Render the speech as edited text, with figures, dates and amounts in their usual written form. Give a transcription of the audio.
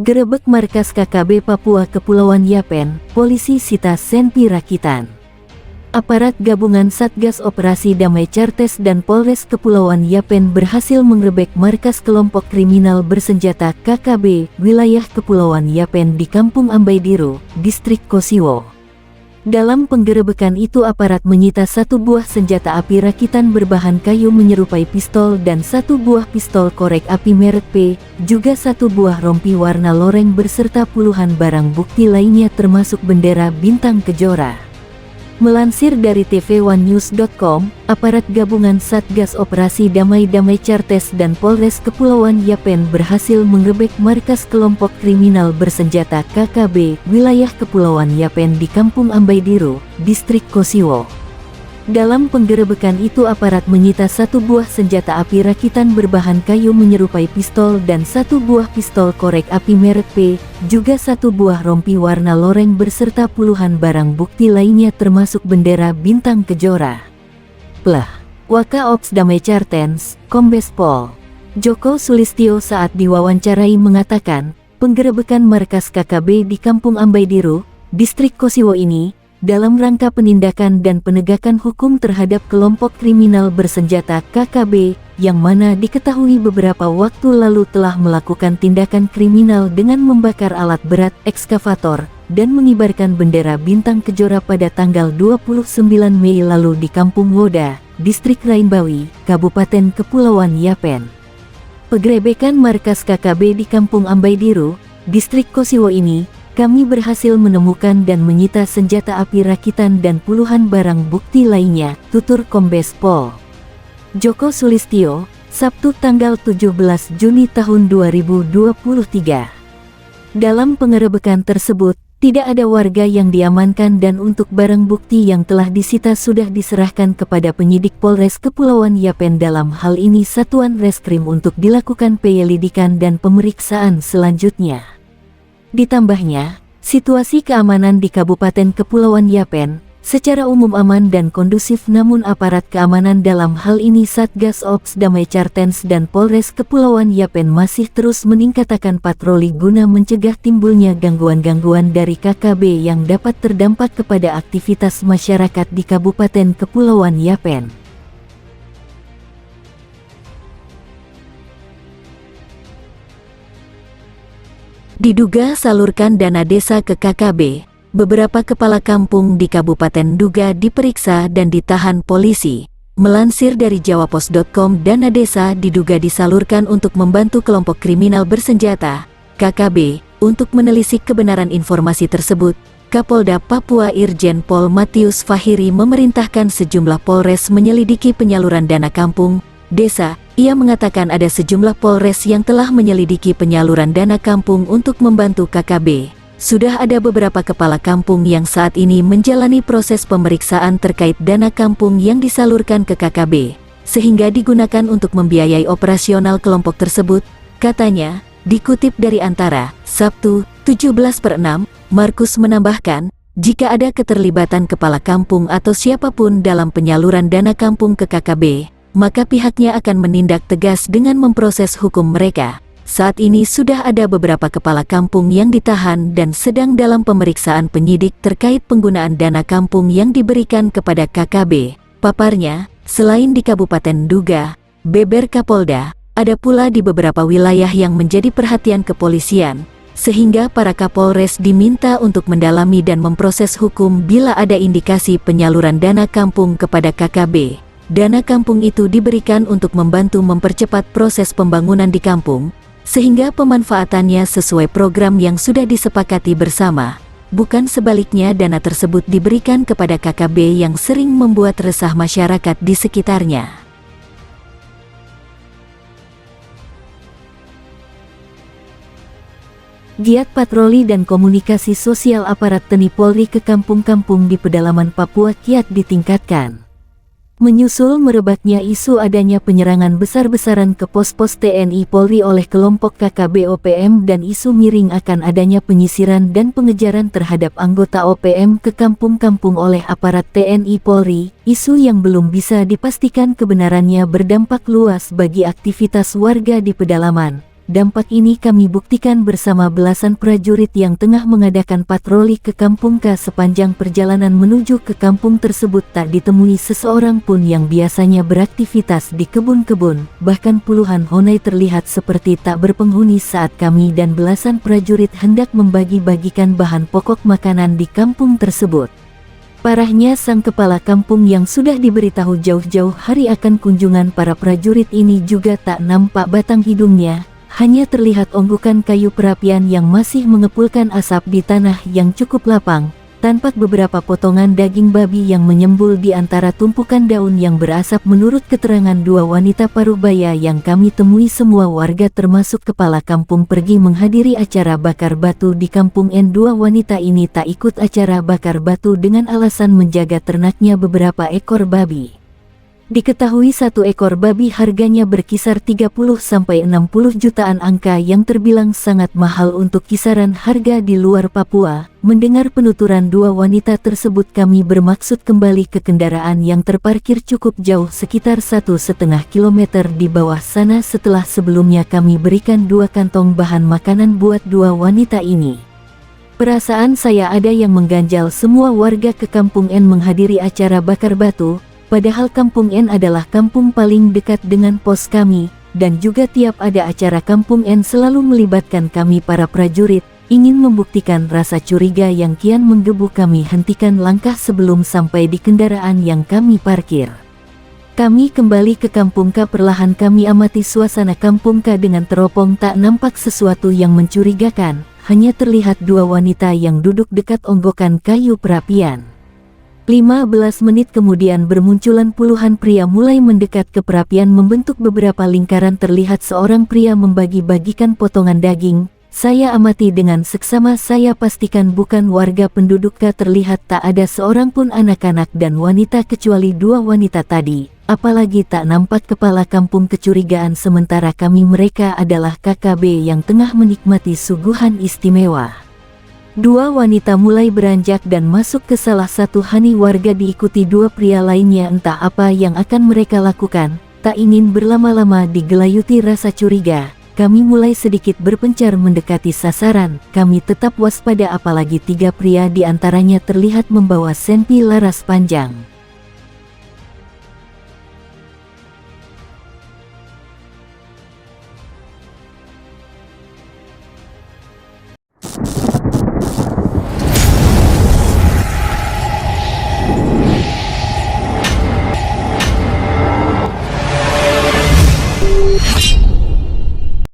Gerebek markas KKB Papua Kepulauan Yapen, polisi sita senpi rakitan. Aparat gabungan Satgas Operasi Damai Cartes dan Polres Kepulauan Yapen berhasil menggerebek markas kelompok kriminal bersenjata KKB, wilayah Kepulauan Yapen di Kampung Ambaidiru, Distrik Kosiwo. Dalam penggerebekan itu aparat menyita 1 buah senjata api rakitan berbahan kayu menyerupai pistol dan 1 buah pistol korek api merek P, juga 1 buah rompi warna loreng berserta puluhan barang bukti lainnya termasuk bendera bintang kejora. Melansir dari tv1news.com, aparat gabungan Satgas Operasi Damai Cartes dan Polres Kepulauan Yapen berhasil menggerebek markas kelompok kriminal bersenjata KKB, wilayah Kepulauan Yapen di Kampung Ambaidiru, Distrik Kosiwo. Dalam penggerebekan itu aparat menyita 1 buah senjata api rakitan berbahan kayu menyerupai pistol dan 1 buah pistol korek api merek P, juga 1 buah rompi warna loreng berserta puluhan barang bukti lainnya termasuk bendera bintang kejora. Waka Ops Damai Cartes, Kombes Pol Joko Sulistyo saat diwawancarai mengatakan, penggerebekan markas KKB di Kampung Ambaidiru, Distrik Kosiwo ini dalam rangka penindakan dan penegakan hukum terhadap kelompok kriminal bersenjata KKB, yang mana diketahui beberapa waktu lalu telah melakukan tindakan kriminal dengan membakar alat berat ekskavator, dan mengibarkan bendera bintang kejora pada tanggal 29 Mei lalu di Kampung Woda, Distrik Rainbawi, Kabupaten Kepulauan Yapen. Penggerebekan markas KKB di Kampung Ambaidiru, Distrik Kosiwo ini, kami berhasil menemukan dan menyita senjata api rakitan dan puluhan barang bukti lainnya, tutur Kombes Pol Joko Sulistyo, Sabtu tanggal 17 Juni tahun 2023. Dalam penggerebekan tersebut, tidak ada warga yang diamankan dan untuk barang bukti yang telah disita sudah diserahkan kepada penyidik Polres Kepulauan Yapen, dalam hal ini Satuan Reskrim untuk dilakukan penyelidikan dan pemeriksaan selanjutnya. Ditambahnya, situasi keamanan di Kabupaten Kepulauan Yapen secara umum aman dan kondusif, namun aparat keamanan dalam hal ini Satgas Ops Damai Cartes dan Polres Kepulauan Yapen masih terus meningkatkan patroli guna mencegah timbulnya gangguan-gangguan dari KKB yang dapat terdampak kepada aktivitas masyarakat di Kabupaten Kepulauan Yapen. Diduga salurkan dana desa ke KKB, beberapa kepala kampung di Kabupaten Duga diperiksa dan ditahan polisi. Melansir dari jawapos.com, dana desa diduga disalurkan untuk membantu kelompok kriminal bersenjata, KKB, untuk menelisik kebenaran informasi tersebut. Kapolda Papua Irjen Pol Matius Fahiri memerintahkan sejumlah polres menyelidiki penyaluran dana kampung, desa. Ia mengatakan ada sejumlah polres yang telah menyelidiki penyaluran dana kampung untuk membantu KKB. Sudah ada beberapa kepala kampung yang saat ini menjalani proses pemeriksaan terkait dana kampung yang disalurkan ke KKB, sehingga digunakan untuk membiayai operasional kelompok tersebut, katanya. Dikutip dari Antara, Sabtu, 17/6, Markus menambahkan, jika ada keterlibatan kepala kampung atau siapapun dalam penyaluran dana kampung ke KKB, maka pihaknya akan menindak tegas dengan memproses hukum mereka. Saat ini sudah ada beberapa kepala kampung yang ditahan dan sedang dalam pemeriksaan penyidik terkait penggunaan dana kampung yang diberikan kepada KKB. Paparnya, selain di Kabupaten Duga, beber Kapolda, ada pula di beberapa wilayah yang menjadi perhatian kepolisian, sehingga para Kapolres diminta untuk mendalami dan memproses hukum bila ada indikasi penyaluran dana kampung kepada KKB. Dana kampung itu diberikan untuk membantu mempercepat proses pembangunan di kampung, sehingga pemanfaatannya sesuai program yang sudah disepakati bersama. Bukan sebaliknya dana tersebut diberikan kepada KKB yang sering membuat resah masyarakat di sekitarnya. Giat patroli dan komunikasi sosial aparat TNI Polri ke kampung-kampung di pedalaman Papua kiat ditingkatkan. Menyusul merebaknya isu adanya penyerangan besar-besaran ke pos-pos TNI Polri oleh kelompok KKB OPM dan isu miring akan adanya penyisiran dan pengejaran terhadap anggota OPM ke kampung-kampung oleh aparat TNI Polri, isu yang belum bisa dipastikan kebenarannya berdampak luas bagi aktivitas warga di pedalaman. dampak ini kami buktikan bersama belasan prajurit yang tengah mengadakan patroli ke Kampung K. Sepanjang perjalanan menuju ke kampung tersebut tak ditemui seseorang pun yang biasanya beraktivitas di kebun-kebun, bahkan puluhan honai terlihat seperti tak berpenghuni saat kami dan belasan prajurit hendak membagi-bagikan bahan pokok makanan di kampung tersebut. Parahnya sang kepala kampung yang sudah diberitahu jauh-jauh hari akan kunjungan para prajurit ini juga tak nampak batang hidungnya. Hanya terlihat onggokan kayu perapian yang masih mengepulkan asap di tanah yang cukup lapang, tampak beberapa potongan daging babi yang menyembul di antara tumpukan daun yang berasap. Menurut keterangan dua wanita Parubaya yang kami temui, semua warga termasuk kepala kampung pergi menghadiri acara bakar batu di kampung N. Dua wanita ini tak ikut acara bakar batu dengan alasan menjaga ternaknya beberapa ekor babi. Diketahui satu ekor babi harganya berkisar 30-60 jutaan, angka yang terbilang sangat mahal untuk kisaran harga di luar Papua. Mendengar penuturan dua wanita tersebut, kami bermaksud kembali ke kendaraan yang terparkir cukup jauh sekitar 1,5 kilometer di bawah sana setelah sebelumnya kami berikan 2 kantong bahan makanan buat dua wanita ini. Perasaan saya ada yang mengganjal. Semua warga ke Kampung N menghadiri acara bakar batu, padahal Kampung N adalah kampung paling dekat dengan pos kami, dan juga tiap ada acara Kampung N selalu melibatkan kami para prajurit. Ingin membuktikan rasa curiga yang kian menggebu, kami hentikan langkah sebelum sampai di kendaraan yang kami parkir. Kami kembali ke Kampung K. Perlahan kami amati suasana Kampung K dengan teropong. Tak nampak sesuatu yang mencurigakan, hanya terlihat dua wanita yang duduk dekat onggokan kayu perapian. 15 menit kemudian bermunculan puluhan pria mulai mendekat ke perapian membentuk beberapa lingkaran. Terlihat seorang pria membagi-bagikan potongan daging. Saya amati dengan seksama, saya pastikan bukan warga penduduk K. Terlihat tak ada seorang pun anak-anak dan wanita kecuali dua wanita tadi. Apalagi tak nampak kepala kampung. Kecurigaan sementara kami mereka adalah KKB yang tengah menikmati suguhan istimewa. Dua wanita mulai beranjak dan masuk ke salah satu hani warga diikuti dua pria lainnya. Entah apa yang akan mereka lakukan. Tak ingin berlama-lama digelayuti rasa curiga, kami mulai sedikit berpencar mendekati sasaran. Kami tetap waspada apalagi tiga pria di antaranya terlihat membawa senpi laras panjang.